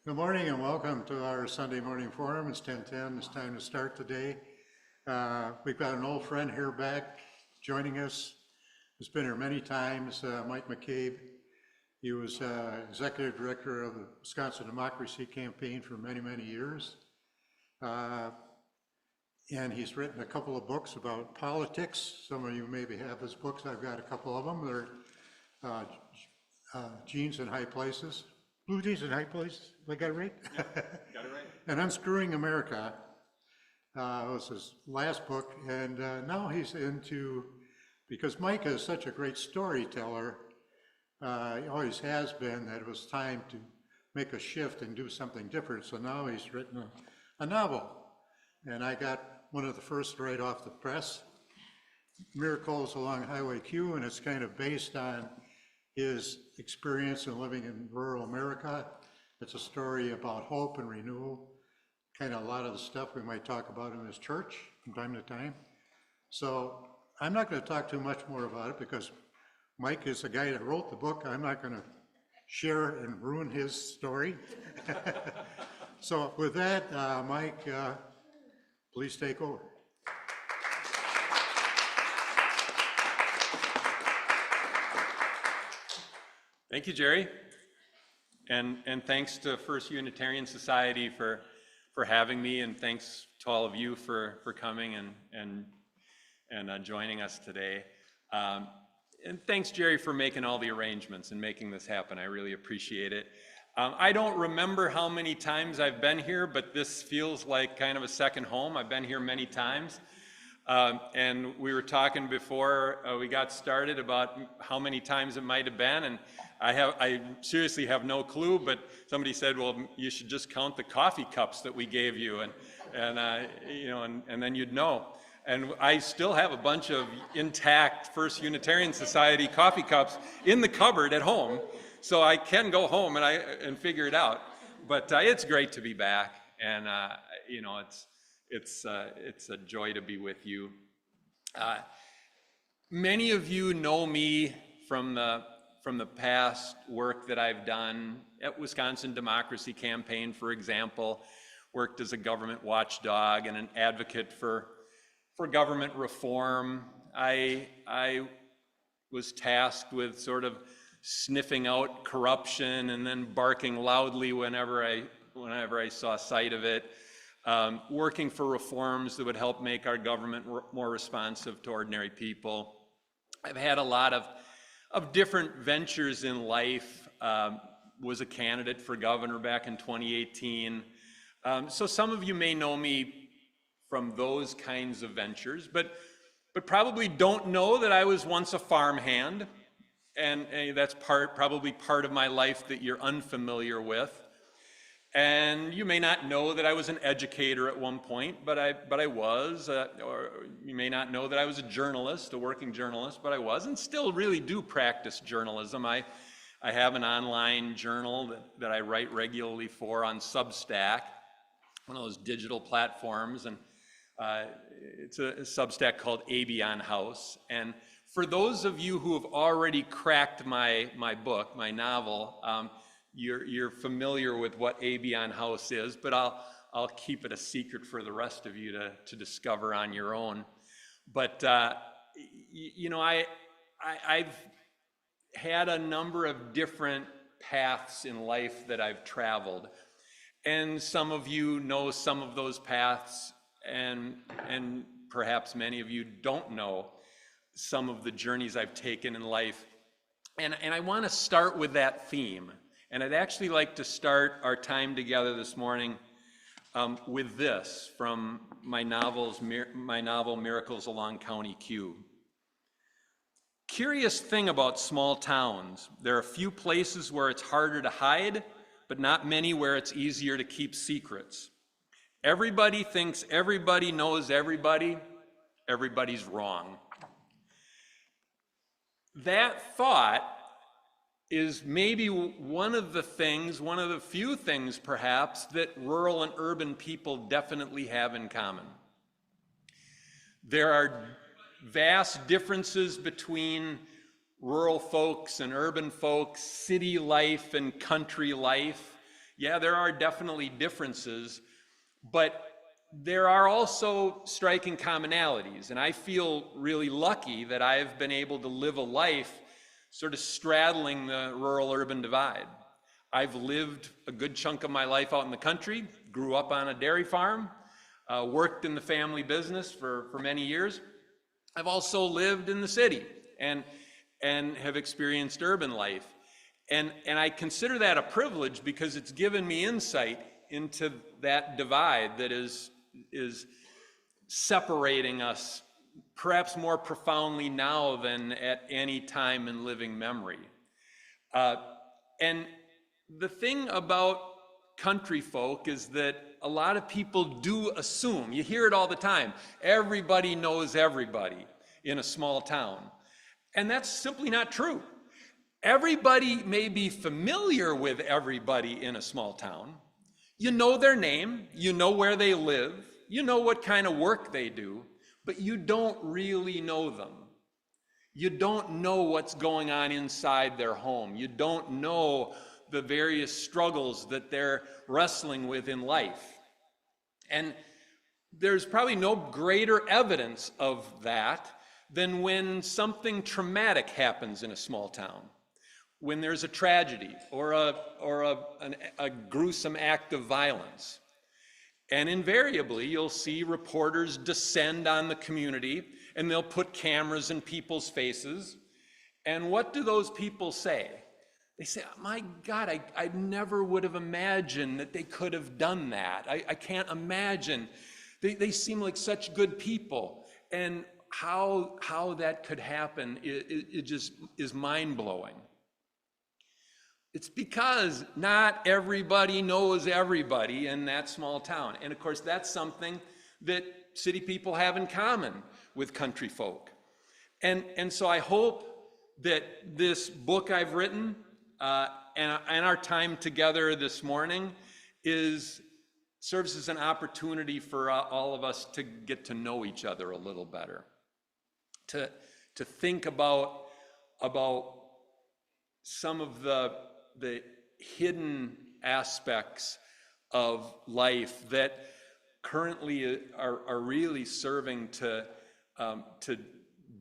Good morning and welcome to our Sunday morning forum. It's 10:10. It's time to start today. We've got an old friend here back joining us. He's been here many times, Mike McCabe. He was executive director of the Wisconsin Democracy Campaign for many, many years. And he's written a couple of books about politics. Some of you maybe have his books. I've got a couple of them. They're Jeans in High Places. Blue Jeans in High Places. I got it right? Yeah, got it right. And Unscrewing America was his last book. And now he's into, because Mike is such a great storyteller, he always has been, that it was time to make a shift and do something different. So now he's written a novel. And I got one of the first right off the press, Miracles Along Highway Q, and it's kind of based on his experience in living in rural America. It's a story about hope and renewal, kind of a lot of the stuff we might talk about in this church from time to time. So I'm not going to talk too much more about it because Mike is the guy that wrote the book. I'm not going to share and ruin his story. So with that, Mike, please take over. Thank you, Jerry. And thanks to First Unitarian Society for having me, and thanks to all of you for coming and joining us today. And thanks, Jerry, for making all the arrangements and making this happen. I really appreciate it. I don't remember how many times I've been here, but this feels like kind of a second home. I've been here many times. And we were talking before we got started about how many times it might have been, and I seriously have no clue, but somebody said, well, you should just count the coffee cups that we gave you, and then you'd know. And I still have a bunch of intact First Unitarian Society coffee cups in the cupboard at home, so I can go home and figure it out. But it's great to be back, and it's a joy to be with you. Many of you know me from the past work that I've done at Wisconsin Democracy Campaign, for example. Worked as a government watchdog and an advocate for government reform. I was tasked with sort of sniffing out corruption and then barking loudly whenever I saw sight of it. Working for reforms that would help make our government more responsive to ordinary people. I've had a lot of different ventures in life. Was a candidate for governor back in 2018. So some of you may know me from those kinds of ventures, but probably don't know that I was once a farmhand, and that's probably part of my life that you're unfamiliar with. And you may not know that I was an educator at one point, but I was. Or you may not know that I was a journalist, a working journalist, but I was, and still really do practice journalism. I have an online journal that I write regularly for on Substack, one of those digital platforms, and it's a Substack called Abion House. And for those of you who have already cracked my book, my novel, you're familiar with what Abion House is, but I'll keep it a secret for the rest of you to discover on your own. But I've had a number of different paths in life that I've traveled, and some of you know some of those paths, and perhaps many of you don't know some of the journeys I've taken in life. And I want to start with that theme. And I'd actually like to start our time together this morning with this from my novel, Miracles Along County Q. Curious thing about small towns. There are few places where it's harder to hide, but not many where it's easier to keep secrets. Everybody thinks everybody knows everybody. Everybody's wrong. That thought is maybe one of the few things perhaps that rural and urban people definitely have in common. There are vast differences between rural folks and urban folks, city life and country life. Yeah, there are definitely differences, but there are also striking commonalities. And I feel really lucky that I've been able to live a life sort of straddling the rural-urban divide. I've lived a good chunk of my life out in the country, grew up on a dairy farm, worked in the family business for many years. I've also lived in the city and have experienced urban life. And I consider that a privilege because it's given me insight into that divide that is separating us perhaps more profoundly now than at any time in living memory. And the thing about country folk is that a lot of people do assume, you hear it all the time, everybody knows everybody in a small town. And that's simply not true. Everybody may be familiar with everybody in a small town. You know their name, you know where they live, you know what kind of work they do, but you don't really know them. You don't know what's going on inside their home. You don't know the various struggles that they're wrestling with in life. And there's probably no greater evidence of that than when something traumatic happens in a small town. When there's a tragedy or a gruesome act of violence. And invariably, you'll see reporters descend on the community and they'll put cameras in people's faces. And what do those people say? They say, my God, I never would have imagined that they could have done that. I can't imagine. They seem like such good people. And how that could happen, it just is mind-blowing. It's because not everybody knows everybody in that small town. And of course, that's something that city people have in common with country folk. And so I hope that this book I've written and our time together this morning serves as an opportunity for all of us to get to know each other a little better, to think about some of the hidden aspects of life that currently are really serving to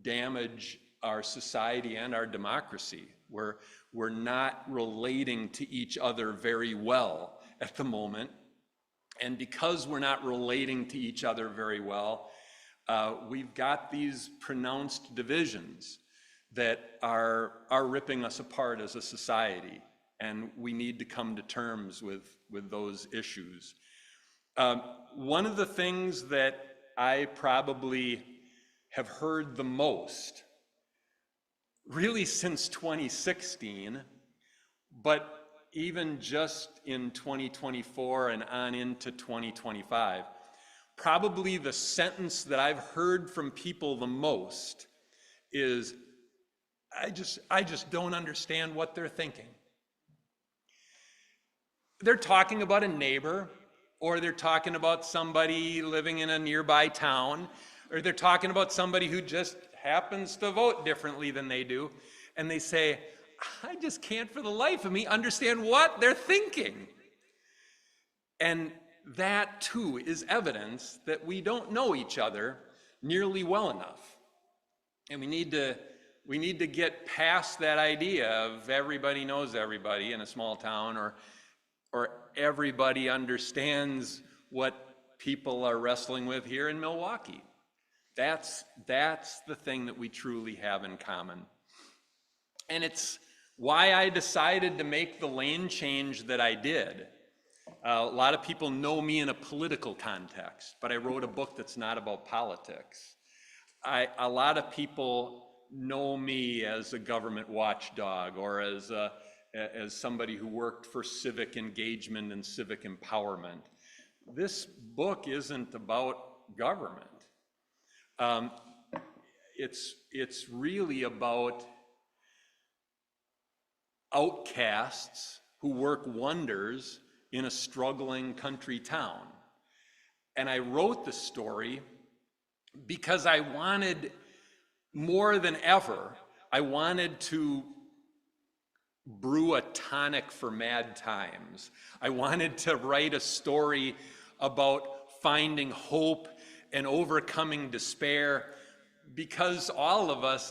damage our society and our democracy. We're not relating to each other very well at the moment. And because we're not relating to each other very well, we've got these pronounced divisions that are ripping us apart as a society. And we need to come to terms with those issues. One of the things that I probably have heard the most, really since 2016, but even just in 2024 and on into 2025, probably the sentence that I've heard from people the most is, I just don't understand what they're thinking. They're talking about a neighbor, or they're talking about somebody living in a nearby town, or they're talking about somebody who just happens to vote differently than they do, and they say, I just can't for the life of me understand what they're thinking. And that too is evidence that we don't know each other nearly well enough. And we need to get past that idea of everybody knows everybody in a small town, or everybody understands what people are wrestling with here in Milwaukee. That's the thing that we truly have in common. And it's why I decided to make the lane change that I did. A lot of people know me in a political context, but I wrote a book that's not about politics. A lot of people know me as a government watchdog, or as somebody who worked for civic engagement and civic empowerment. This book isn't about government. It's really about outcasts who work wonders in a struggling country town. And I wrote the story because I wanted, more than ever, I wanted to brew a tonic for mad times. I wanted to write a story about finding hope and overcoming despair, because all of us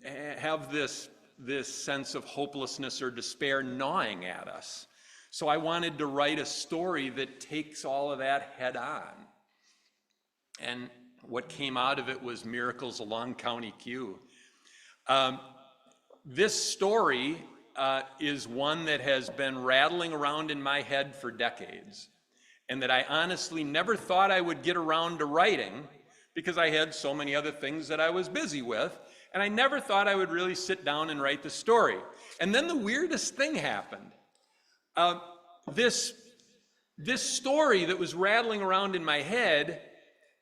have this sense of hopelessness or despair gnawing at us. So I wanted to write a story that takes all of that head on. And what came out of it was Miracles Along County Q. This story is one that has been rattling around in my head for decades, and that I honestly never thought I would get around to writing, because I had so many other things that I was busy with, and I never thought I would really sit down and write the story. And then the weirdest thing happened. This story that was rattling around in my head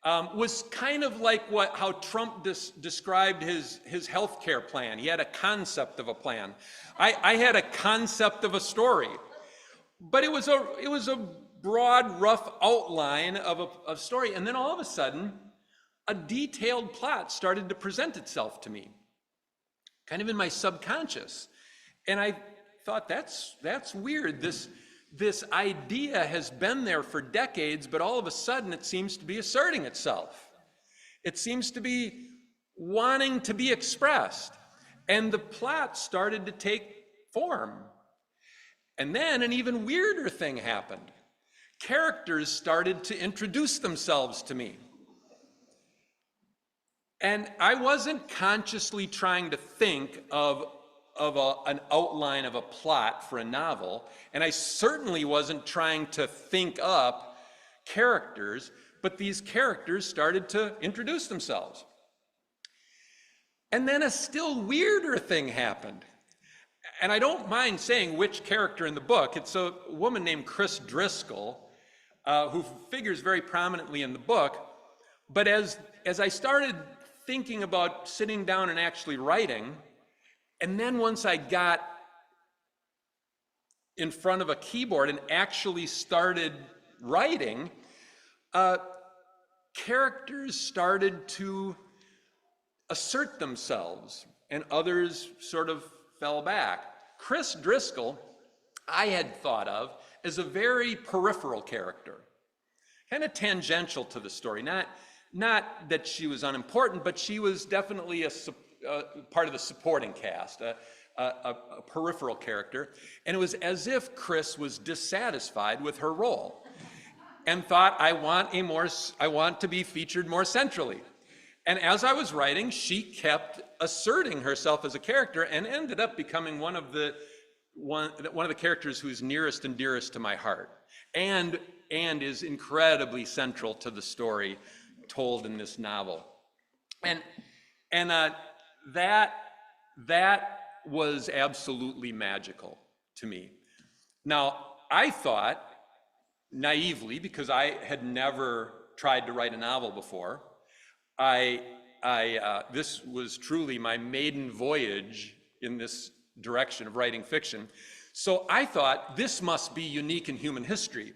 was kind of like how Trump described his healthcare plan. He had a concept of a plan. I had a concept of a story, but it was a broad, rough outline of a story. And then all of a sudden, a detailed plot started to present itself to me, kind of in my subconscious. And I thought, that's weird. This idea has been there for decades, but all of a sudden it seems to be asserting itself. It seems to be wanting to be expressed. And the plot started to take form. And then an even weirder thing happened. Characters started to introduce themselves to me. And I wasn't consciously trying to think of an outline of a plot for a novel, and I certainly wasn't trying to think up characters, but these characters started to introduce themselves. And then a still weirder thing happened. And I don't mind saying which character in the book. It's a woman named Chris Driscoll, who figures very prominently in the book. But as I started thinking about sitting down and actually writing, and then once I got in front of a keyboard and actually started writing, characters started to assert themselves, and others sort of fell back. Chris Driscoll, I had thought of as a very peripheral character, kind of tangential to the story. Not that she was unimportant, but she was definitely a part of the supporting cast, a peripheral character. And it was as if Chris was dissatisfied with her role and thought, I want to be featured more centrally. And as I was writing, she kept asserting herself as a character and ended up becoming one of the characters who's nearest and dearest to my heart, and is incredibly central to the story told in this novel. And that was absolutely magical to me. Now, I thought naively, because I had never tried to write a novel before, this was truly my maiden voyage in this direction of writing fiction. So I thought this must be unique in human history,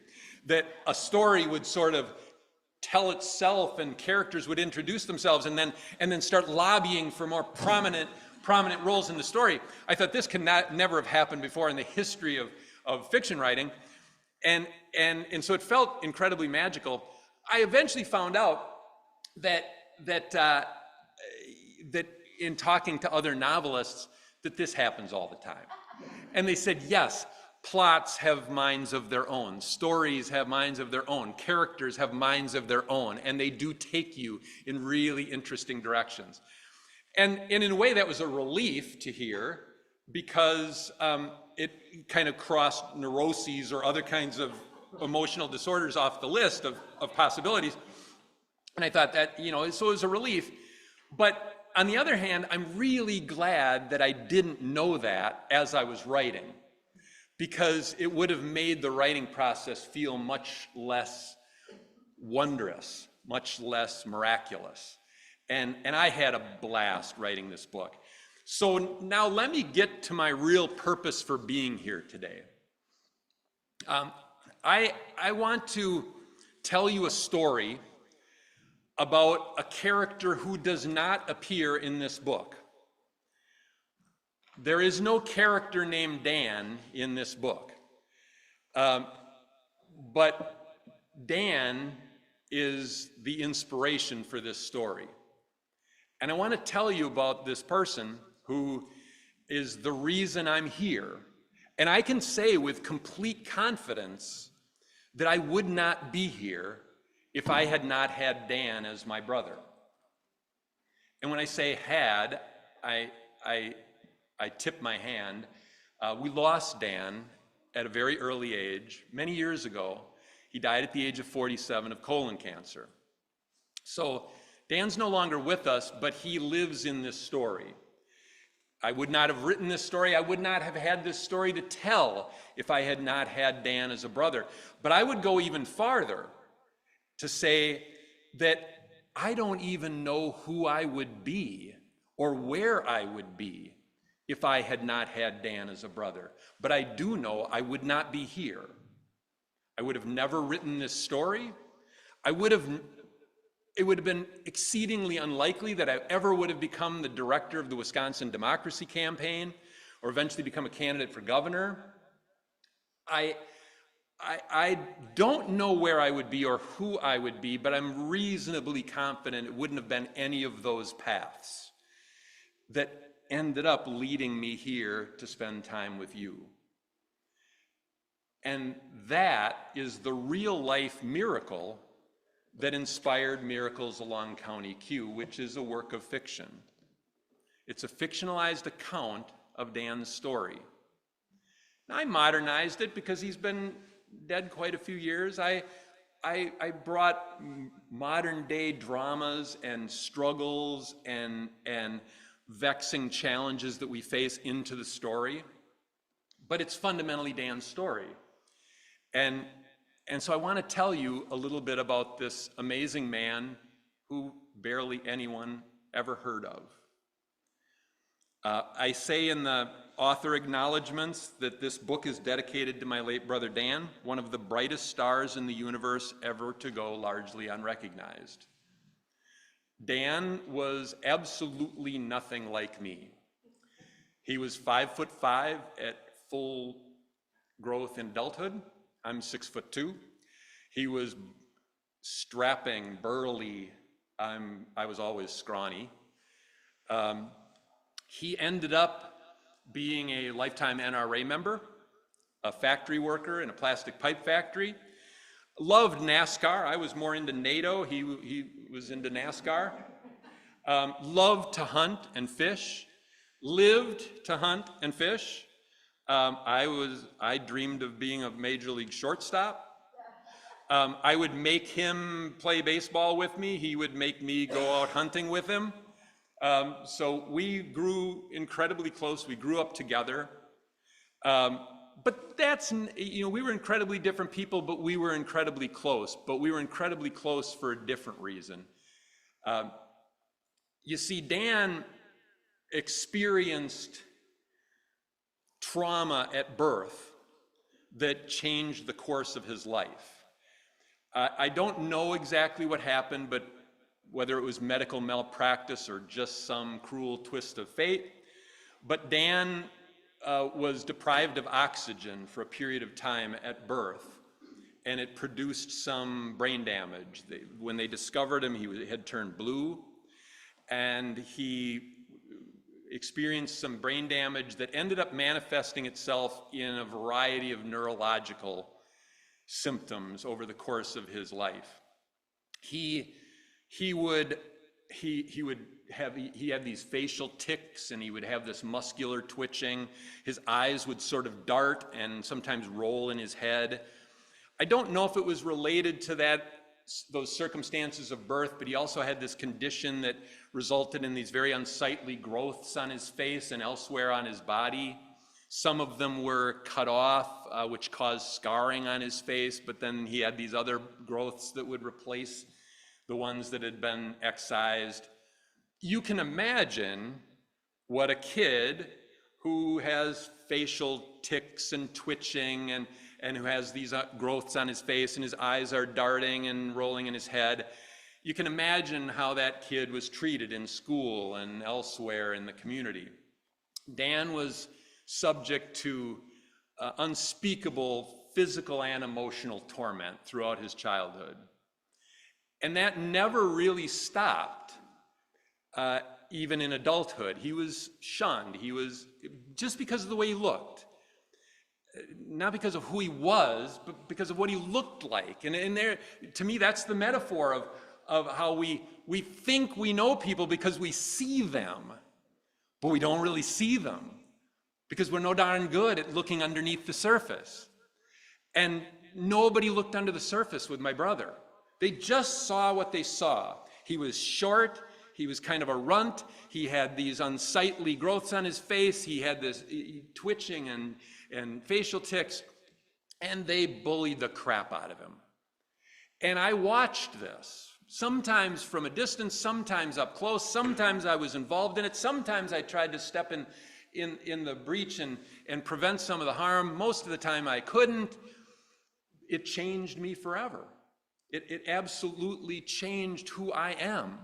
that a story would sort of tell itself and characters would introduce themselves and then start lobbying for more prominent roles in the story. I thought this could never have happened before in the history of fiction writing. And so it felt incredibly magical. I eventually found out that in talking to other novelists, that this happens all the time. And they said, yes, plots have minds of their own, stories have minds of their own, characters have minds of their own, and they do take you in really interesting directions. And in a way that was a relief to hear, because it kind of crossed neuroses or other kinds of emotional disorders off the list of possibilities. And I thought that, so it was a relief. But on the other hand, I'm really glad that I didn't know that as I was writing, because it would have made the writing process feel much less wondrous, much less miraculous. And I had a blast writing this book. So now let me get to my real purpose for being here today. I want to tell you a story about a character who does not appear in this book. There is no character named Dan in this book. But Dan is the inspiration for this story. And I want to tell you about this person who is the reason I'm here. And I can say with complete confidence that I would not be here if I had not had Dan as my brother. And when I say had, I tip my hand. We lost Dan at a very early age, many years ago. He died at the age of 47 of colon cancer. So Dan's no longer with us, but he lives in this story. I would not have written this story. I would not have had this story to tell if I had not had Dan as a brother. But I would go even farther to say that I don't even know who I would be or where I would be if I had not had Dan as a brother. But I do know I would not be here. I would have never written this story. It would have been exceedingly unlikely that I ever would have become the director of the Wisconsin Democracy Campaign or eventually become a candidate for governor. I don't know where I would be or who I would be, but I'm reasonably confident it wouldn't have been any of those paths that ended up leading me here to spend time with you. And that is the real life miracle that inspired Miracles Along County Q, which is a work of fiction. It's a fictionalized account of Dan's story. Now, I modernized it because he's been dead quite a few years. I brought modern day dramas and struggles and vexing challenges that we face into the story, but it's fundamentally Dan's story. And so I want to tell you a little bit about this amazing man who barely anyone ever heard of. I say in the author acknowledgments that this book is dedicated to my late brother Dan, one of the brightest stars in the universe ever to go largely unrecognized. Dan was absolutely nothing like me. He was 5'5" at full growth in adulthood. I'm 6'2". He was strapping, burly. I was always scrawny. He ended up being a lifetime NRA member, a factory worker in a plastic pipe factory. Loved NASCAR. I was more into NATO. He was into NASCAR. Loved to hunt and fish. Lived to hunt and fish. I dreamed of being a major league shortstop. I would make him play baseball with me. He would make me go out hunting with him. So we grew incredibly close. We grew up together. But we were incredibly different people, but we were incredibly close. But we were incredibly close for a different reason. You see, Dan experienced trauma at birth that changed the course of his life. I don't know exactly what happened, but whether it was medical malpractice or just some cruel twist of fate, but Dan was deprived of oxygen for a period of time at birth, and it produced some brain damage. When they discovered him, he had turned blue, and he experienced some brain damage that ended up manifesting itself in a variety of neurological symptoms over the course of his life. He had these facial tics, and he would have this muscular twitching. His eyes would sort of dart and sometimes roll in his head. I don't know if it was related to those circumstances of birth, but he also had this condition that resulted in these very unsightly growths on his face and elsewhere on his body. Some of them were cut off, which caused scarring on his face, but then he had these other growths that would replace the ones that had been excised. You can imagine what a kid who has facial tics and twitching and who has these growths on his face and his eyes are darting and rolling in his head, you can imagine how that kid was treated in school and elsewhere in the community. Dan was subject to unspeakable physical and emotional torment throughout his childhood. And that never really stopped, even in adulthood. He was shunned. He was, just because of the way he looked. Not because of who he was, but because of what he looked like. And there, to me, that's the metaphor of how we think we know people because we see them, but we don't really see them because we're no darn good at looking underneath the surface. And nobody looked under the surface with my brother. They just saw what they saw. He was short. He was kind of a runt. He had these unsightly growths on his face. He had this twitching and facial tics, and they bullied the crap out of him. And I watched this, sometimes from a distance, sometimes up close, sometimes I was involved in it, sometimes I tried to step in the breach and prevent some of the harm. Most of the time I couldn't. It changed me forever. It absolutely changed who I am.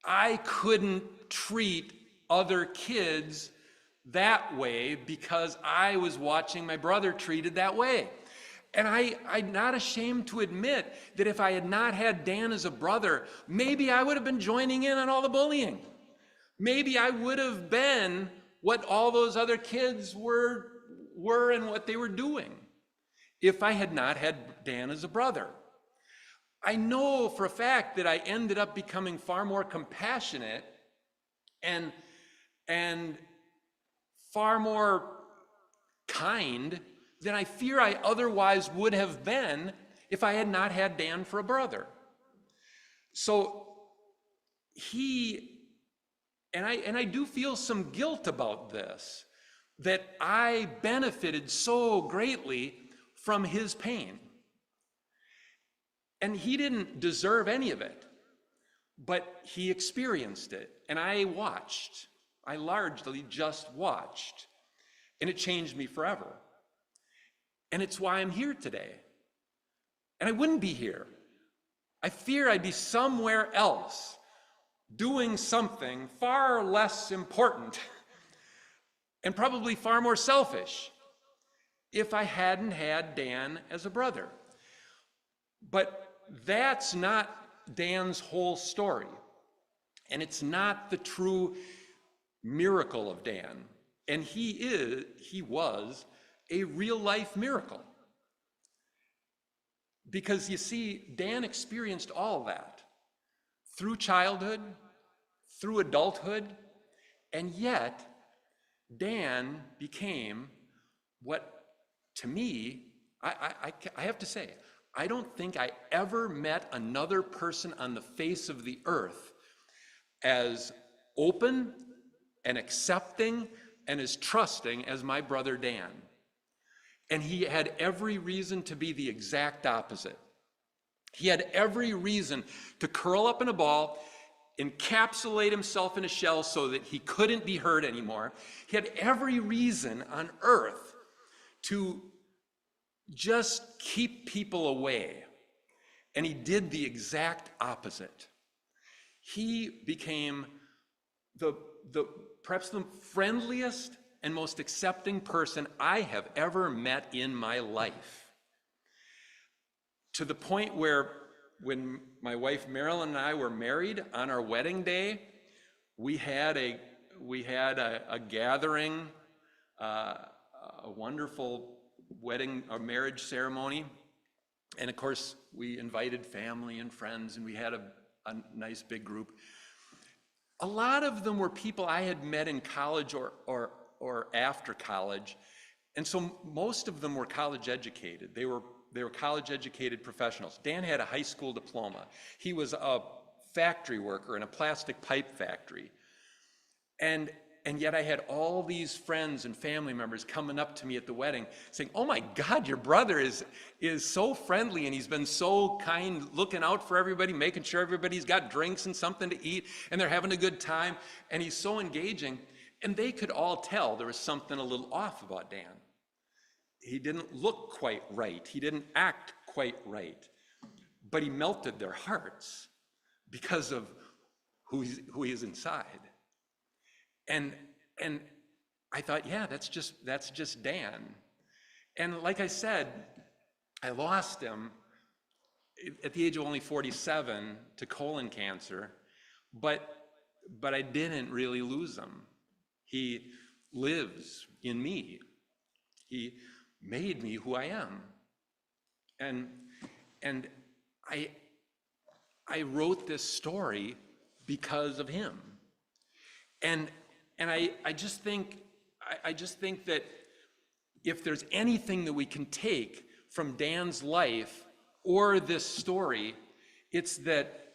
I couldn't treat other kids that way because I was watching my brother treated that way. And I'm not ashamed to admit that if I had not had Dan as a brother, maybe I would have been joining in on all the bullying. Maybe I would have been what all those other kids were and what they were doing if I had not had Dan as a brother. I know for a fact that I ended up becoming far more compassionate and far more kind than I fear I otherwise would have been if I had not had Dan for a brother. So I do feel some guilt about this, that I benefited so greatly from his pain. And he didn't deserve any of it, but he experienced it. And I watched. I largely just watched. And it changed me forever. And it's why I'm here today. And I wouldn't be here. I fear I'd be somewhere else doing something far less important and probably far more selfish if I hadn't had Dan as a brother. But that's not Dan's whole story. And it's not the true miracle of Dan. And he was a real life miracle. Because you see, Dan experienced all that through childhood, through adulthood, and yet Dan became what, to me, I have to say, I don't think I ever met another person on the face of the earth as open and accepting and as trusting as my brother Dan. And he had every reason to be the exact opposite. He had every reason to curl up in a ball, encapsulate himself in a shell so that he couldn't be hurt anymore. He had every reason on earth to just keep people away. And he did the exact opposite. He became perhaps the friendliest and most accepting person I have ever met in my life. To the point where when my wife Marilyn and I were married, on our wedding day, we had a gathering, a wonderful wedding or marriage ceremony. And of course, we invited family and friends, and we had a nice big group. A lot of them were people I had met in college or after college. And so most of them were college educated. They were college educated professionals. Dan had a high school diploma. He was a factory worker in a plastic pipe factory. And yet I had all these friends and family members coming up to me at the wedding saying, "Oh my God, your brother is so friendly, and he's been so kind, looking out for everybody, making sure everybody's got drinks and something to eat, and they're having a good time, and he's so engaging." And they could all tell there was something a little off about Dan. He didn't look quite right. He didn't act quite right. But he melted their hearts because of who he is inside. And I thought, yeah, that's just Dan. And like I said, I lost him at the age of only 47 to colon cancer, but I didn't really lose him. He lives in me. He made me who I am. And I wrote this story because of him. And I just think that if there's anything that we can take from Dan's life or this story, it's that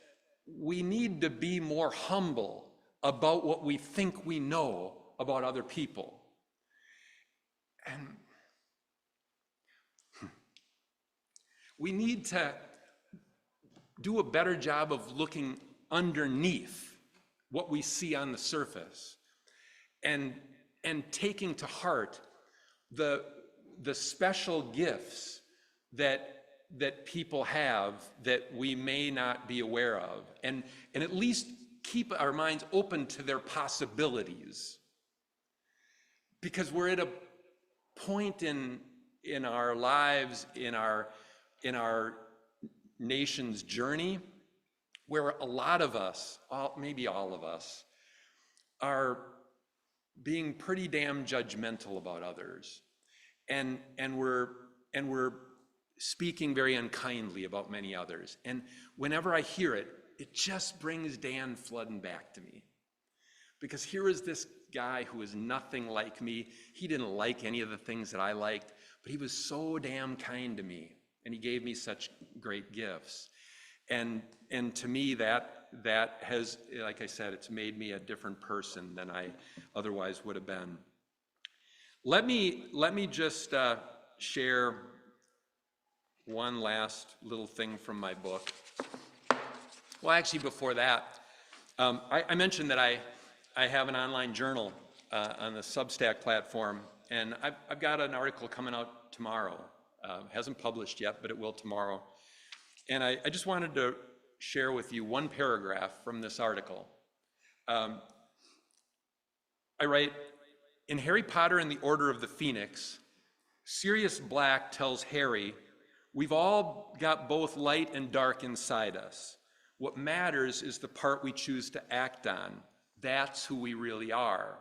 we need to be more humble about what we think we know about other people. And we need to do a better job of looking underneath what we see on the surface and taking to heart the special gifts that people have that we may not be aware of, and at least keep our minds open to their possibilities. Because we're at a point in our lives, in our nation's journey, where a lot of us, maybe all of us, are being pretty damn judgmental about others, and we're speaking very unkindly about many others. And whenever I hear it, it just brings Dan flooding back to me. Because here is this guy who is nothing like me. He didn't like any of the things that I liked, but he was so damn kind to me, and he gave me such great gifts. And to me, that has, like I said, it's made me a different person than I otherwise would have been. Let me just share one last little thing from my book. Well, actually, before that, I mentioned that I have an online journal on the Substack platform, and I've got an article coming out tomorrow. Hasn't published yet, but it will tomorrow. And I just wanted to share with you one paragraph from this article. I write, in Harry Potter and the Order of the Phoenix, Sirius Black tells Harry, we've all got both light and dark inside us. What matters is the part we choose to act on. That's who we really are.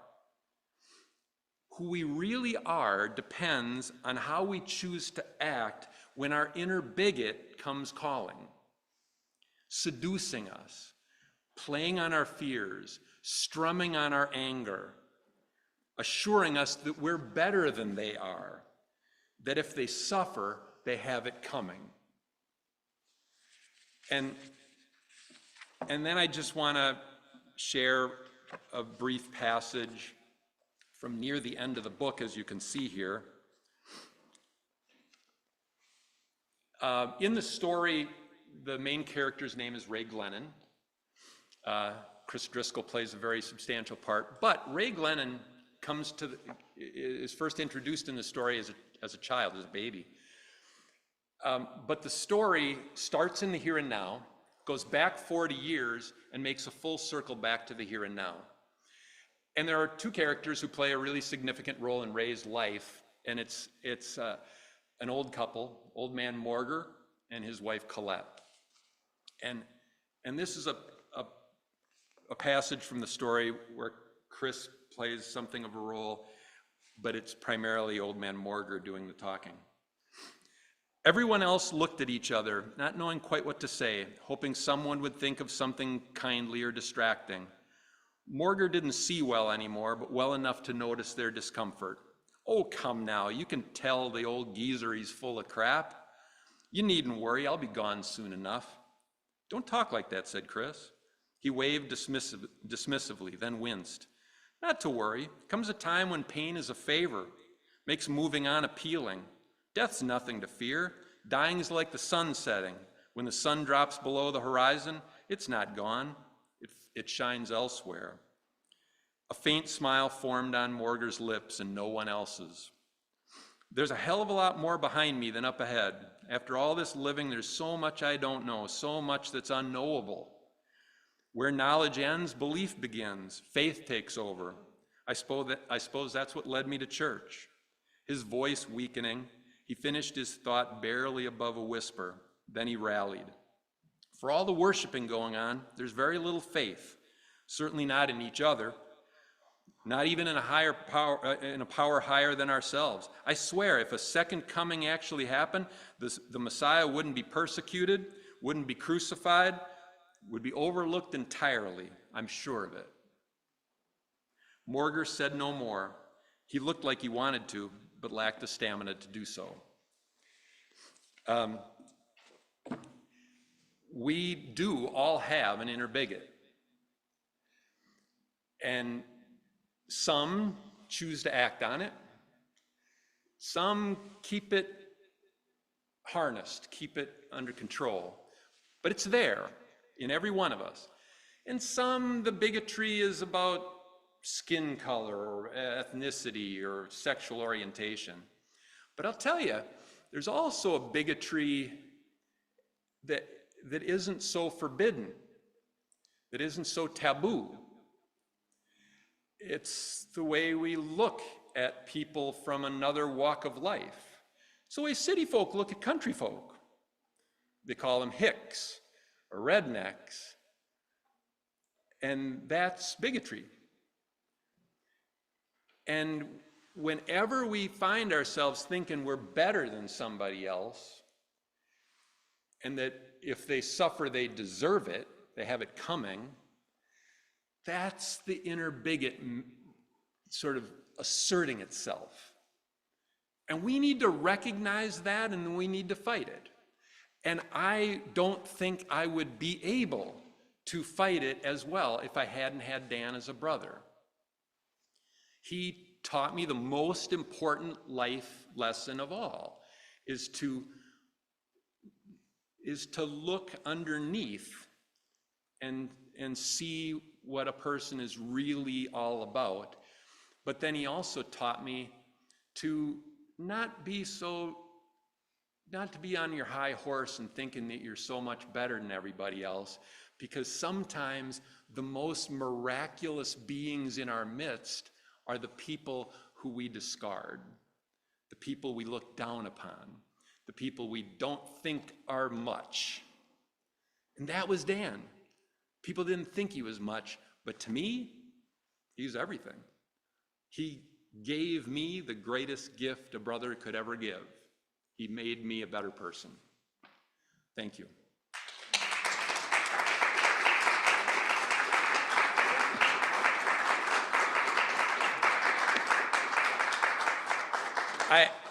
Who we really are depends on how we choose to act when our inner bigot comes calling, seducing us, playing on our fears, strumming on our anger, assuring us that we're better than they are, that if they suffer, they have it coming. And then I just want to share a brief passage from near the end of the book, as you can see here. In the story, the main character's name is Ray Glennon. Chris Driscoll plays a very substantial part, but Ray Glennon is first introduced in the story as a child, as a baby. But the story starts in the here and now, goes back 40 years, and makes a full circle back to the here and now. And there are two characters who play a really significant role in Ray's life, and it's an old couple, old man Morger and his wife Colette. And this is a passage from the story where Chris plays something of a role, but it's primarily old man Morger doing the talking. Everyone else looked at each other, not knowing quite what to say, hoping someone would think of something kindly or distracting. Morger didn't see well anymore, but well enough to notice their discomfort. Oh, come now, you can tell the old geezer he's full of crap. You needn't worry, I'll be gone soon enough. Don't talk like that, said Chris. He waved dismissively, then winced. Not to worry, comes a time when pain is a favor, makes moving on appealing. Death's nothing to fear. Dying's like the sun setting. When the sun drops below the horizon, it's not gone. It shines elsewhere. A faint smile formed on Morger's lips and no one else's. There's a hell of a lot more behind me than up ahead. After all this living, there's so much I don't know, so much that's unknowable. Where knowledge ends, belief begins. Faith takes over. I suppose that's what led me to church. His voice weakening, he finished his thought barely above a whisper. Then he rallied. For all the worshiping going on, there's very little faith, certainly not in each other, not even in a power higher than ourselves. I swear, if a second coming actually happened, the Messiah wouldn't be persecuted, wouldn't be crucified, would be overlooked entirely. I'm sure of it. Morger said no more. He looked like he wanted to, but lacked the stamina to do so. We do all have an inner bigot. And some choose to act on it. Some keep it harnessed, keep it under control. But it's there in every one of us. And some, the bigotry is about skin color or ethnicity or sexual orientation. But I'll tell you, there's also a bigotry that isn't so forbidden, that isn't so taboo. It's the way we look at people from another walk of life. It's the way city folk look at country folk. They call them hicks or rednecks. And that's bigotry. And whenever we find ourselves thinking we're better than somebody else, and that if they suffer, they deserve it, they have it coming, that's the inner bigot sort of asserting itself. And we need to recognize that, and we need to fight it. And I don't think I would be able to fight it as well if I hadn't had Dan as a brother. He taught me the most important life lesson of all, is to look underneath and see what a person is really all about. But then he also taught me to not to be on your high horse and thinking that you're so much better than everybody else, because sometimes the most miraculous beings in our midst are the people who we discard, the people we look down upon, the people we don't think are much. And that was Dan. People didn't think he was much, but to me, he's everything. He gave me the greatest gift a brother could ever give. He made me a better person. Thank you.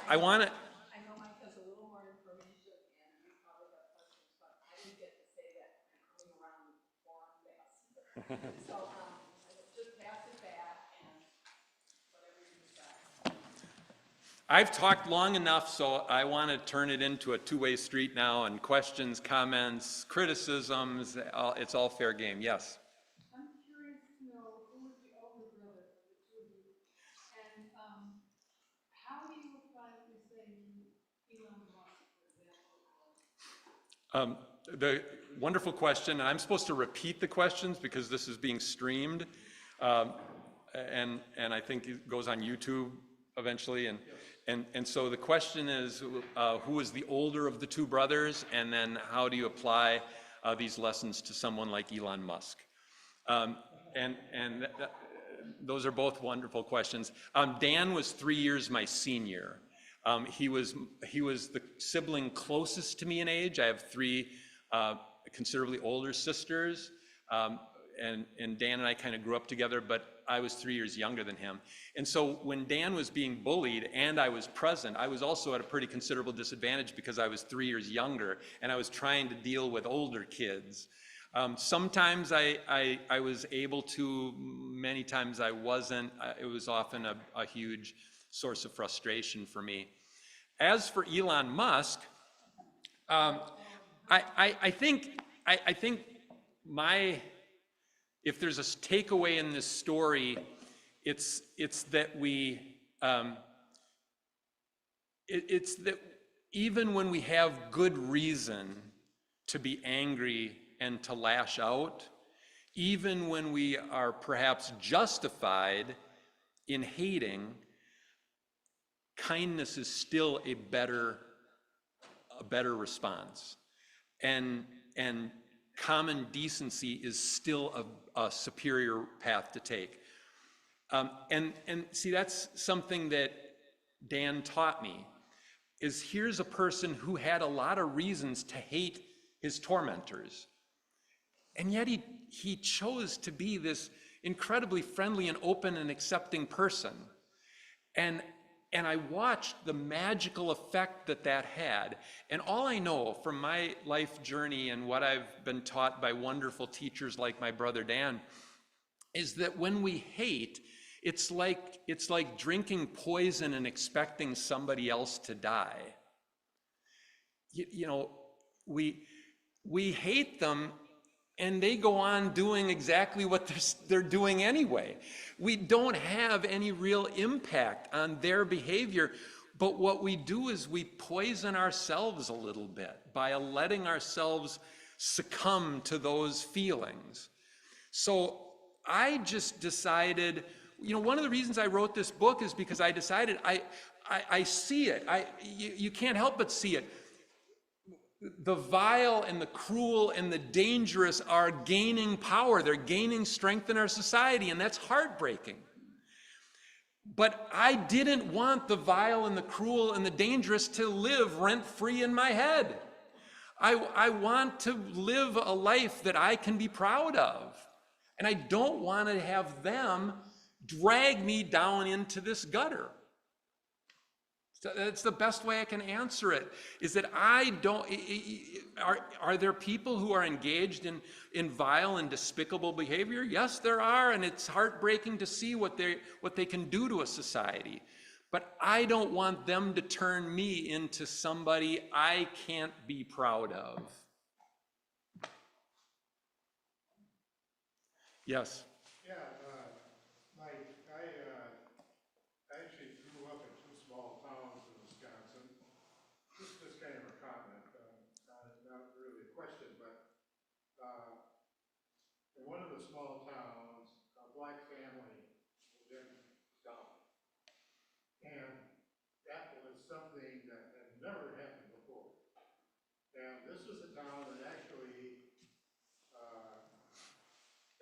I want to. I know Mike has a little more information, and we probably have questions, but I didn't get to say that I'm coming around long fast. So just pass it back and whatever you decide. I've talked long enough, so I want to turn it into a two-way street now, and questions, comments, criticisms, it's all fair game. Yes? I'm curious to know who is the older brother of the two of you, and how do you apply what you're saying to Elon Musk, for example? The wonderful question, and I'm supposed to repeat the questions because this is being streamed, and I think it goes on YouTube eventually. And so the question is, who is the older of the two brothers, and then how do you apply these lessons to someone like Elon Musk? Those are both wonderful questions. Dan was 3 years my senior. He was the sibling closest to me in age. I have three considerably older sisters, and Dan and I kind of grew up together, but I was 3 years younger than him. And so when Dan was being bullied and I was present, I was also at a pretty considerable disadvantage because I was 3 years younger and I was trying to deal with older kids. Sometimes I was able to, many times I wasn't. It was often a huge source of frustration for me. As for Elon Musk, I think if there's a takeaway in this story, it's that it's that even when we have good reason to be angry and to lash out, even when we are perhaps justified in hating, kindness is still a better response. And common decency is still a superior path to take. And see, that's something that Dan taught me, is here's a person who had a lot of reasons to hate his tormentors. And yet he chose to be this incredibly friendly and open and accepting person. And I watched the magical effect that had. And all I know from my life journey and what I've been taught by wonderful teachers like my brother Dan is that when we hate, it's like drinking poison and expecting somebody else to die. You know, we hate them, and they go on doing exactly what they're doing anyway. We don't have any real impact on their behavior, but what we do is we poison ourselves a little bit by letting ourselves succumb to those feelings. So I just decided, one of the reasons I wrote this book is because I decided I see it. You can't help but see it. The vile and the cruel and the dangerous are gaining power. They're gaining strength in our society, and that's heartbreaking. But I didn't want the vile and the cruel and the dangerous to live rent-free in my head. I want to live a life that I can be proud of. And I don't want to have them drag me down into this gutter. So that's the best way I can answer it, is that I don't, are there people who are engaged in vile and despicable behavior? Yes, there are, and it's heartbreaking to see what they can do to a society. But I don't want them to turn me into somebody I can't be proud of. Yes? Yeah, Mike, I actually grew up in two small towns in Wisconsin. Just kind of a comment, not really a question, but in one of the small towns, a black family moved in town. And that was something that had never happened before. And this was a town that actually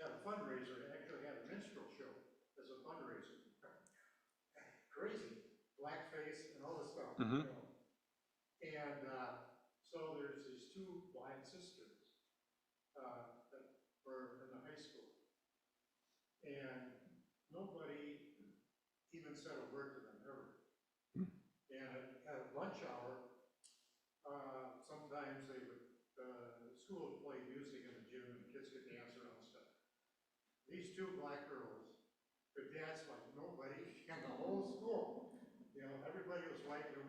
had a fundraiser, actually had a minstrel show as a fundraiser. Crazy, blackface and all this stuff, Mm-hmm. And so there's these two blind sisters that were in the high school. And nobody even said a word to them ever. And at lunch hour, sometimes the school would play music in the gym and kids could dance around stuff. These two black girls could dance like nobody in the whole school. Everybody was white, and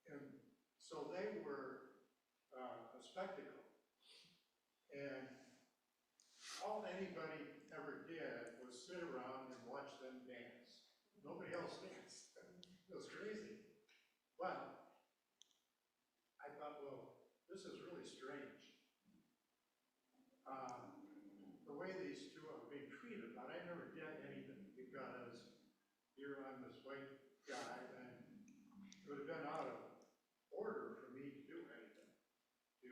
and so they were a spectacle. And all anybody ever did was sit around and watch them dance. Nobody else danced. It was crazy. But I thought, well, this is really strange. The way these two are being treated, but I never did anything because here I'm this white guy, and it would have been out of order for me to do anything, to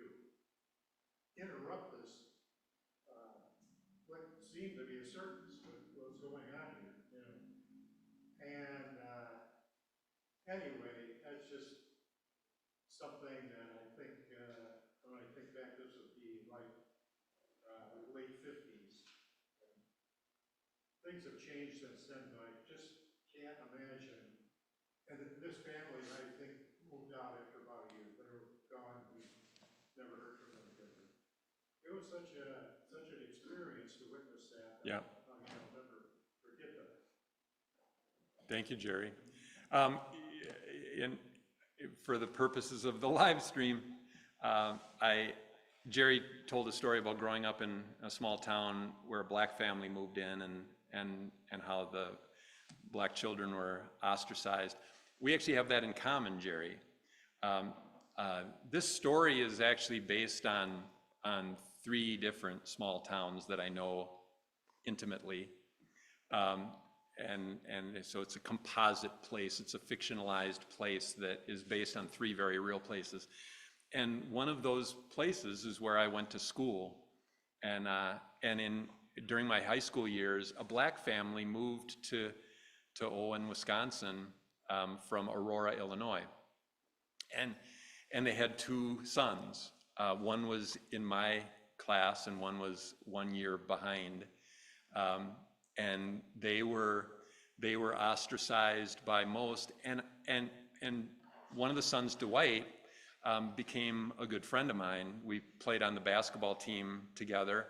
interrupt this, what seemed to be a circus, what was going on here, And anyway, that's just something that I think, when I think back, this would be like late 50s. Things have changed since then, but I just can't imagine. And this family, I think, moved out after about a year. They were gone. We never heard from them again. It was such an experience to witness that. Yeah. I'll never forget that. Thank you, Jerry. For the purposes of the live stream, Jerry told a story about growing up in a small town where a black family moved in and how the black children were ostracized. We actually have that in common, Jerry. This story is actually based on 3 different small towns that I know intimately. and so it's a composite place. It's a fictionalized place that is based on 3 very real places. And one of those places is where I went to school. And during my high school years, a black family moved to Owen, Wisconsin, from Aurora, Illinois. And they had 2 sons. One was in my class and one was 1 year behind. And they were ostracized by most. And one of the sons, Dwight, became a good friend of mine. We played on the basketball team together,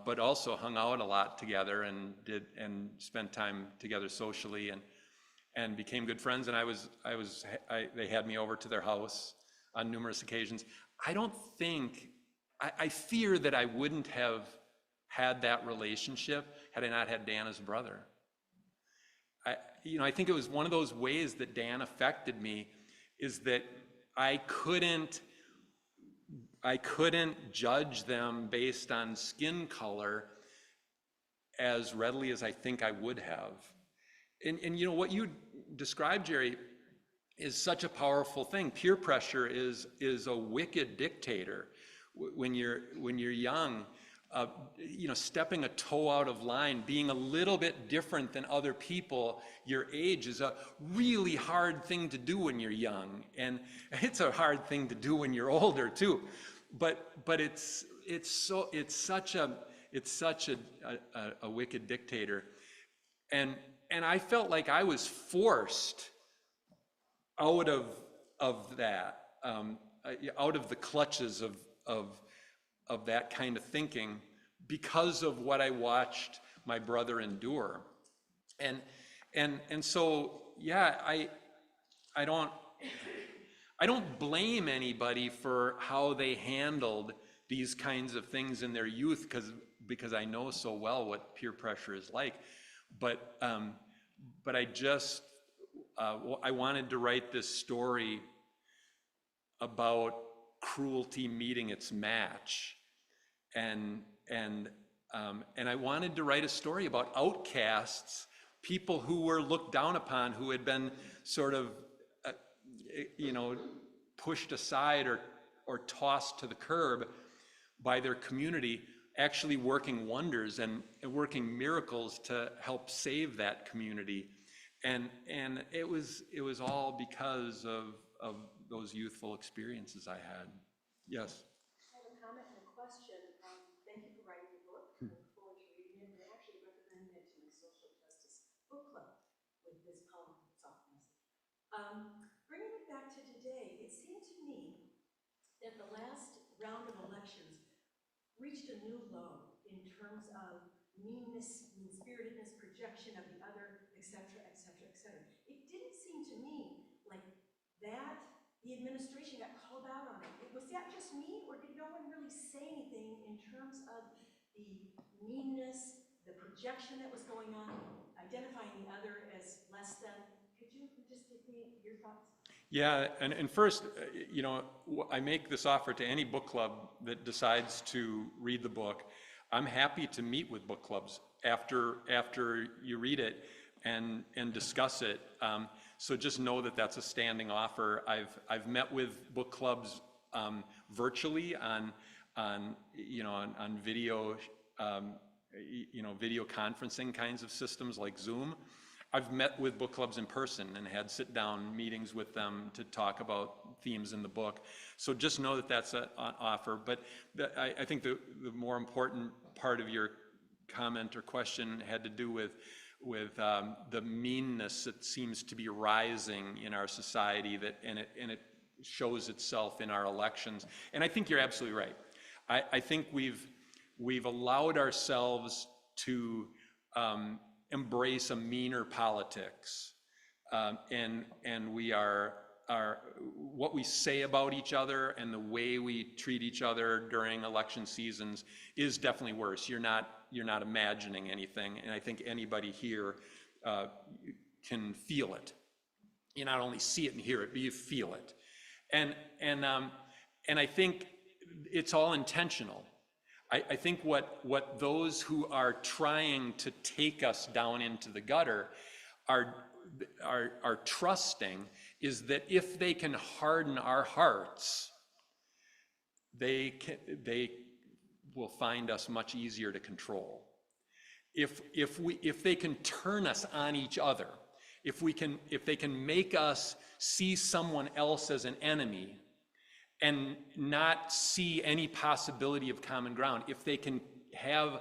but also hung out a lot together and spent time together socially and became good friends. And they had me over to their house on numerous occasions. I fear that I wouldn't have had that relationship had I not had Dan as a brother. I think it was one of those ways that Dan affected me, is that I couldn't judge them based on skin color as readily as I think I would have. And what you described, Jerry, is such a powerful thing. Peer pressure is a wicked dictator. When you're young, stepping a toe out of line, being a little bit different than other people your age is a really hard thing to do when you're young, and it's a hard thing to do when you're older too. But it's such a wicked dictator, and I felt like I was forced out of that, out of the clutches of that kind of thinking because of what I watched my brother endure. And so, yeah, I don't blame anybody for how they handled these kinds of things in their youth, because I know so well what peer pressure is like. But I wanted to write this story about cruelty meeting its match, and I wanted to write a story about outcasts, people who were looked down upon, who had been sort of pushed aside or tossed to the curb by their community, actually working wonders and working miracles to help save that community. And it was all because of those youthful experiences I had. Yes. I have a comment and a question. Thank you for writing the book. I look forward to reading it, and I actually recommended it to my social justice book club with this poem. It's off message. Bringing it back to today, it seemed to me that the last round of elections reached a new low in terms of meanness, mean-spiritedness, projection of the other, et cetera, et cetera, et cetera. It didn't seem to me like that the administration got called out on it. Was that just me, or did no one really say anything in terms of the meanness, the projection that was going on, identifying the other as less than? Could you just give me your thoughts? Yeah, and first, I make this offer to any book club that decides to read the book. I'm happy to meet with book clubs after you read it and discuss it. So just know that that's a standing offer. I've met with book clubs virtually on video, video conferencing kinds of systems like Zoom. I've met with book clubs in person and had sit-down meetings with them to talk about themes in the book. So just know that that's an offer. But I think the more important part of your comment or question had to do with the meanness that seems to be rising in our society, and it shows itself in our elections. And I think you're absolutely right. I think we've allowed ourselves to embrace a meaner politics, and we are what we say about each other and the way we treat each other during election seasons is definitely worse. You're not imagining anything, and I think anybody here can feel it. You not only see it and hear it, but you feel it, and I think it's all intentional. I think what those who are trying to take us down into the gutter are trusting is that if they can harden our hearts, they will find us much easier to control. If they can turn us on each other, if they can make us see someone else as an enemy and not see any possibility of common ground, if they can have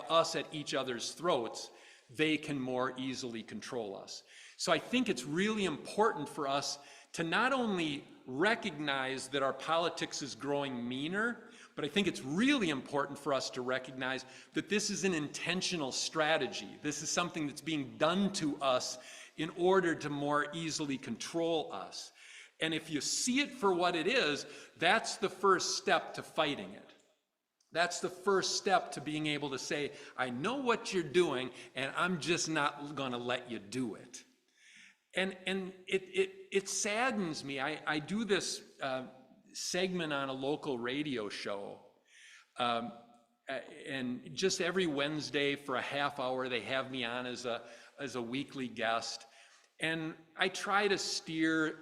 us at each other's throats, they can more easily control us. So I think it's really important for us to not only recognize that our politics is growing meaner, but I think it's really important for us to recognize that this is an intentional strategy. This is something that's being done to us in order to more easily control us. And if you see it for what it is, that's the first step to fighting it. That's the first step to being able to say, I know what you're doing, and I'm just not going to let you do it. And it saddens me. I do this segment on a local radio show, and just every Wednesday for a half hour, they have me on as a weekly guest. And I try to steer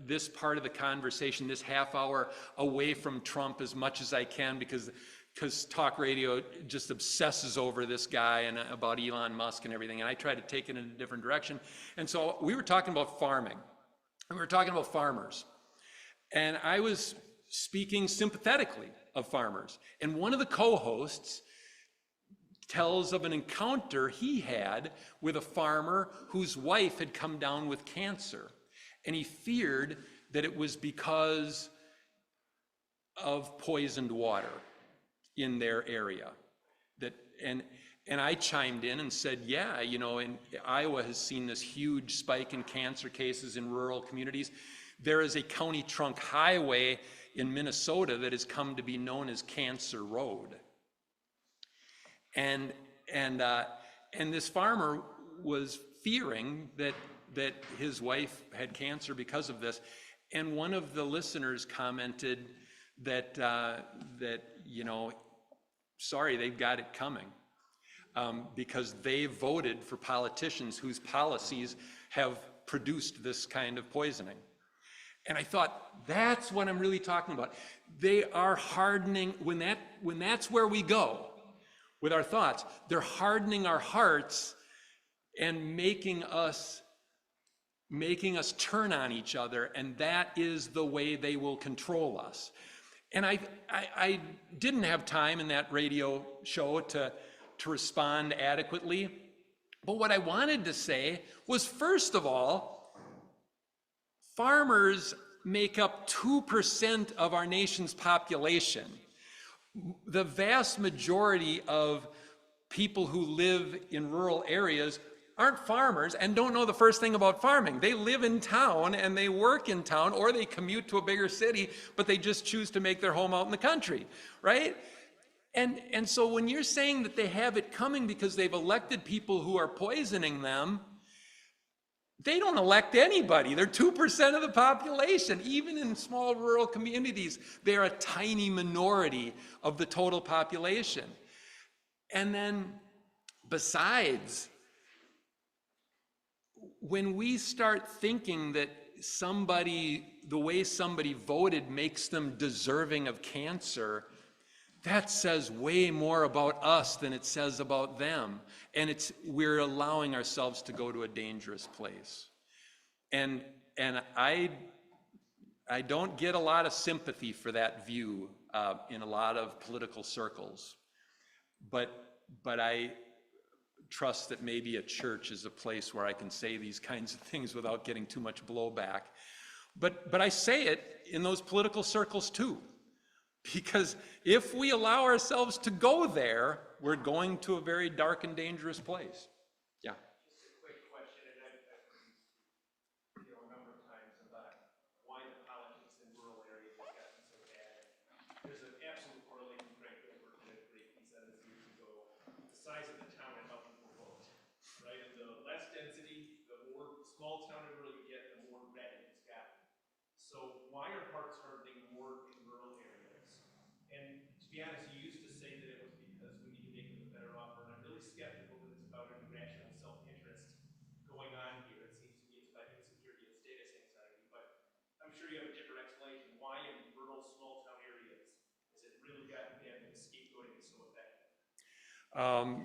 this part of the conversation, this half hour, away from Trump as much as I can, because talk radio just obsesses over this guy and about Elon Musk and everything, and I try to take it in a different direction. And so we were talking about farming, and we were talking about farmers, and I was speaking sympathetically of farmers. And one of the co-hosts tells of an encounter he had with a farmer whose wife had come down with cancer. And he feared that it was because of poisoned water in their area. And I chimed in and said, yeah, and Iowa has seen this huge spike in cancer cases in rural communities. There is a county trunk highway in Minnesota that has come to be known as Cancer Road. And this farmer was fearing that his wife had cancer because of this. And one of the listeners commented that sorry, they've got it coming, because they voted for politicians whose policies have produced this kind of poisoning. And I thought, that's what I'm really talking about. They are hardening, when that's where we go with our thoughts, they're hardening our hearts and making us turn on each other, and that is the way they will control us. And I didn't have time in that radio show to respond adequately, but what I wanted to say was, first of all, farmers make up 2% of our nation's population. The vast majority of people who live in rural areas aren't farmers and don't know the first thing about farming. They live in town and they work in town, or they commute to a bigger city, but they just choose to make their home out in the country, right? And so when you're saying that they have it coming because they've elected people who are poisoning them, they don't elect anybody. They're 2% of the population. Even in small rural communities, they're a tiny minority of the total population. And then besides, when we start thinking that the way somebody voted makes them deserving of cancer, that says way more about us than it says about them. And we're allowing ourselves to go to a dangerous place. And I don't get a lot of sympathy for that view in a lot of political circles. But I trust that maybe a church is a place where I can say these kinds of things without getting too much blowback. But I say it in those political circles too. Because if we allow ourselves to go there, we're going to a very dark and dangerous place. Yeah. Just a quick question, and I've a number of times about why the politics in rural areas have gotten so bad. There's an absolute correlation. Frank Gilbert did a great piece on this years ago. The size of the town and how people vote, right? And the less density, the more small town and rural you get, the more red it's gotten. So why are hearts hardening more in rural areas? And to be honest, you used to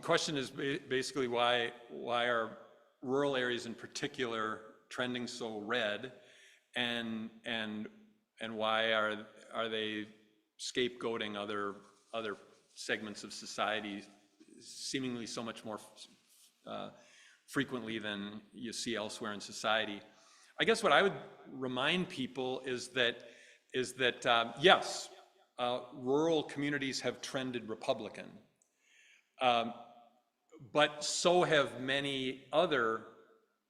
Question is basically why are rural areas in particular trending so red, and why are they scapegoating other segments of society seemingly so much more frequently than you see elsewhere in society? I guess what I would remind people is that yes, rural communities have trended Republican, but so have many other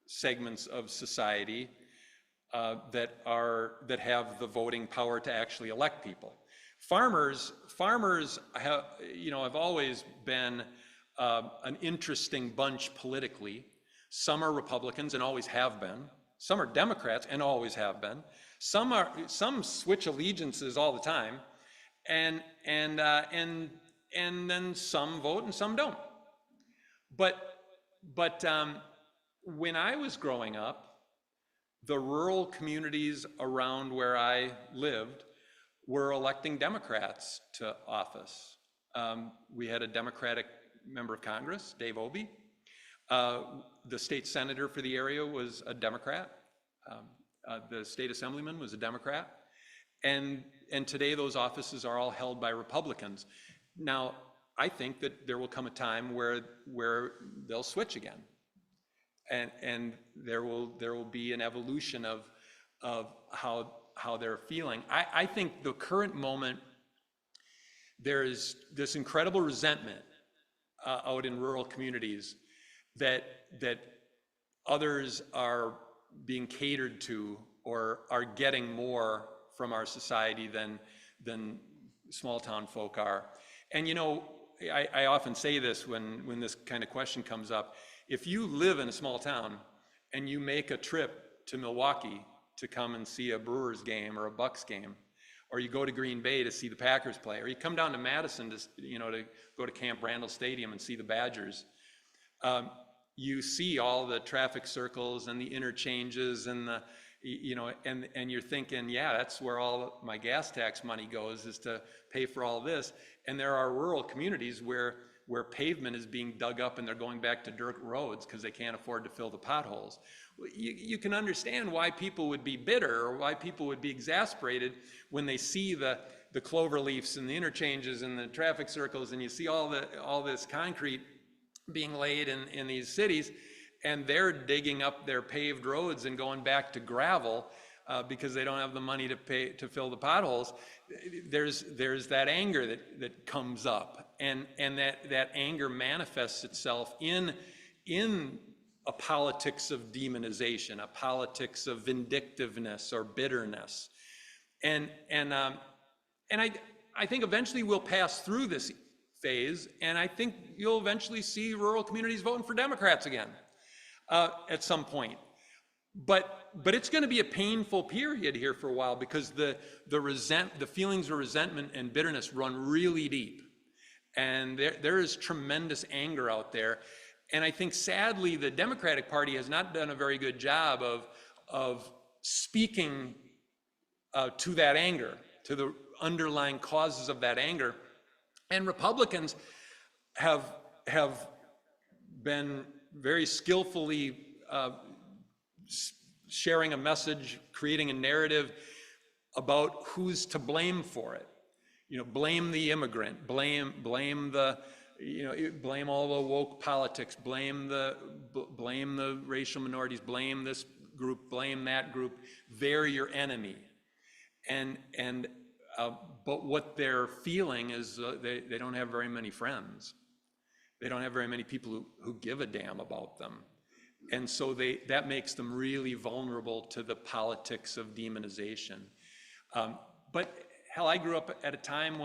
segments of society that have the voting power to actually elect people. Farmers have, have always been an interesting bunch politically. Some are Republicans and always have been. Some are Democrats and always have been. Some switch allegiances all the time, and then some vote and some don't. But when I was growing up, the rural communities around where I lived were electing Democrats to office. We had a Democratic member of Congress, Dave Obey. The state senator for the area was a Democrat. The state assemblyman was a Democrat. And today those offices are all held by Republicans. Now, I think that there will come a time where they'll switch again. And there will be an evolution of how they're feeling. I think the current moment, there is this incredible resentment out in rural communities that others are being catered to or are getting more from our society than small town folk are. And I often say this when this kind of question comes up. If you live in a small town and you make a trip to Milwaukee to come and see a Brewers game or a Bucks game, or you go to Green Bay to see the Packers play, or you come down to Madison to go to Camp Randall Stadium and see the Badgers, you see all the traffic circles and the interchanges and and you're thinking, yeah, that's where all my gas tax money goes, is to pay for all this. And there are rural communities where pavement is being dug up and they're going back to dirt roads because they can't afford to fill the potholes. You can understand why people would be bitter or why people would be exasperated when they see the clover leaves and the interchanges and the traffic circles, and you see all this concrete being laid in these cities, and they're digging up their paved roads and going back to gravel because they don't have the money to fill the potholes. There's that anger that comes up, and that anger manifests itself in a politics of demonization, a politics of vindictiveness or bitterness, and I think eventually we'll pass through this phase, and I think you'll eventually see rural communities voting for Democrats again at some point. But it's going to be a painful period here for a while, because the feelings of resentment and bitterness run really deep, and there is tremendous anger out there. And I think sadly the Democratic Party has not done a very good job of speaking to that anger, to the underlying causes of that anger. And Republicans have been very skillfully sharing a message, creating a narrative about who's to blame for it. Blame the immigrant, blame the, blame all the woke politics, blame the racial minorities, blame this group, blame that group. They're your enemy. But what they're feeling is they don't have very many friends. They don't have very many people who give a damn about them. And so that makes them really vulnerable to the politics of demonization. But hell, I grew up at a time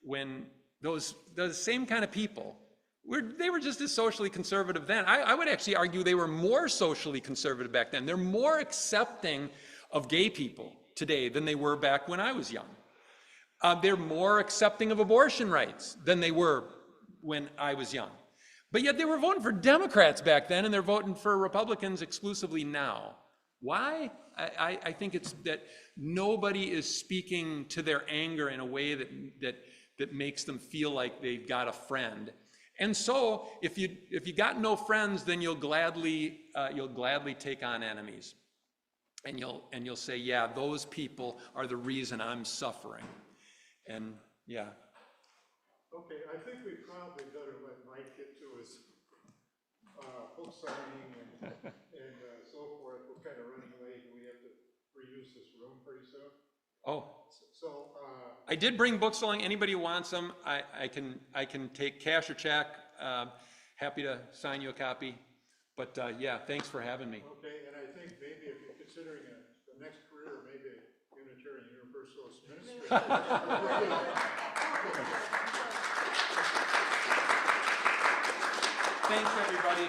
when those same kind of people, they were just as socially conservative then. I would actually argue they were more socially conservative back then. They're more accepting of gay people today than they were back when I was young. They're more accepting of abortion rights than they were when I was young. But yet they were voting for Democrats back then, and they're voting for Republicans exclusively now. Why? I think it's that nobody is speaking to their anger in a way that makes them feel like they've got a friend. And so if you got no friends, then you'll gladly take on enemies. And you'll say, yeah, those people are the reason I'm suffering. And yeah. Okay, I think we probably better let Mike get to his book signing and so forth. We're kind of running late, and we have to reuse this room pretty soon. Oh, So, I did bring books along. Anybody who wants them, I can take cash or check. Happy to sign you a copy. But yeah, thanks for having me. okay, and I think maybe if you're considering the next career, maybe Unitarian Universalist ministry. Thanks, everybody.